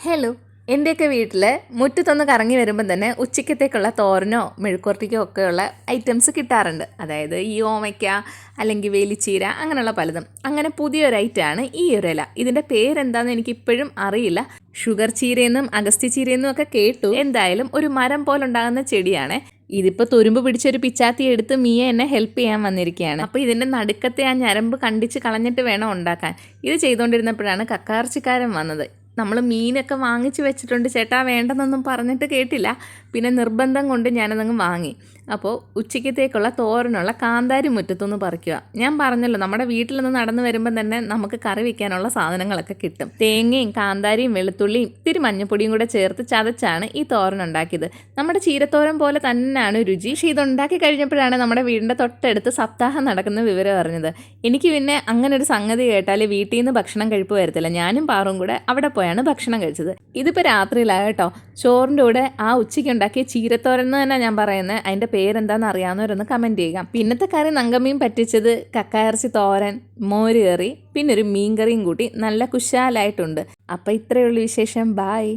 Hello. എൻ്റെയൊക്കെ വീട്ടിൽ മുറ്റത്തൊന്ന് കറങ്ങി വരുമ്പം തന്നെ ഉച്ചക്കത്തേക്കുള്ള തോരനോ മെഴുക്കുവരട്ടിക്കോ ഒക്കെയുള്ള ഐറ്റംസ് കിട്ടാറുണ്ട്. അതായത് ഈ ഓമയ്ക്ക അല്ലെങ്കിൽ വേലിച്ചീര അങ്ങനെയുള്ള പലതും. അങ്ങനെ പുതിയൊരു ഐറ്റമാണ് ഈ ഒരു ഇല. ഇതിൻ്റെ പേരെന്താണെന്ന് എനിക്കിപ്പോഴും അറിയില്ല. ഷുഗർ ചീരയെന്നും അഗസ്ത്യ ചീരയെന്നും ഒക്കെ കേട്ടു. എന്തായാലും ഒരു മരം പോലുണ്ടാകുന്ന ചെടിയാണ്. ഇതിപ്പോൾ തുരുമ്പ് പിടിച്ചൊരു പിച്ചാത്തി എടുത്ത് മിയ എന്നെ ഹെൽപ്പ് ചെയ്യാൻ വന്നിരിക്കുകയാണ്. അപ്പോൾ ഇതിൻ്റെ നടുക്കത്തെ ആ ഞരമ്പ് കണ്ടിച്ച് കളഞ്ഞിട്ട് വേണം ഉണ്ടാക്കാൻ. ഇത് ചെയ്തുകൊണ്ടിരുന്നപ്പോഴാണ് കക്കാർച്ചിക്കാരൻ വന്നത്. നമ്മൾ മീനൊക്കെ വാങ്ങിച്ച് വെച്ചിട്ടുണ്ട് ചേട്ടാ വേണ്ടെന്നൊന്നും പറഞ്ഞിട്ട് കേട്ടില്ല. പിന്നെ നിർബന്ധം കൊണ്ട് ഞാനതങ്ങ് വാങ്ങി. അപ്പോൾ ഉച്ചക്കത്തേക്കുള്ള തോരനുള്ള കാന്താരി മുറ്റത്തുനിന്ന് പറിക്കുക. ഞാൻ പറഞ്ഞല്ലോ, നമ്മുടെ വീട്ടിൽ നിന്ന് നടന്നു വരുമ്പം തന്നെ നമുക്ക് കറി വയ്ക്കാനുള്ള സാധനങ്ങളൊക്കെ കിട്ടും. തേങ്ങയും കാന്താരിയും വെളുത്തുള്ളിയും ഇത്തിരി മഞ്ഞപ്പൊടിയും കൂടെ ചേർത്ത് ചതച്ചാണ് ഈ തോരൻ ഉണ്ടാക്കിയത്. നമ്മുടെ ചീരത്തോരൻ പോലെ തന്നെയാണ് രുചി. പക്ഷേ ഇതുണ്ടാക്കി കഴിഞ്ഞപ്പോഴാണ് നമ്മുടെ വീടിൻ്റെ തൊട്ടടുത്ത് സപ്താഹം നടക്കുന്ന വിവരം അറിഞ്ഞത്. എനിക്ക് പിന്നെ അങ്ങനെ ഒരു സംഗതി കേട്ടാൽ വീട്ടിൽ നിന്ന് ഭക്ഷണം കഴിപ്പ് വരത്തില്ല. ഞാനും പാറും കൂടെ അവിടെ പോയാണ് ഭക്ഷണം കഴിച്ചത്. ഇതിപ്പോൾ രാത്രിയിലാണ് കേട്ടോ. ചോറിൻ്റെ കൂടെ ആ ഉച്ചയ്ക്ക് ഉണ്ടാക്കിയ ചീരത്തോരൻ എന്ന് തന്നെ ഞാൻ പറയുന്നത്. അതിൻ്റെ പേരെന്താണെന്ന് അറിയാവുന്നവരൊന്ന് കമൻറ്റ് ചെയ്യുക. പിന്നത്തെ കറി നങ്കമീൻ പറ്റിച്ചത്, കക്കായിറച്ചി തോരൻ, മോര് കറി, പിന്നെ ഒരു മീൻ കറിയും കൂട്ടി നല്ല കുശാലായിട്ടുണ്ട്. അപ്പോൾ ഇത്രയുള്ള വിശേഷം. ബായ്.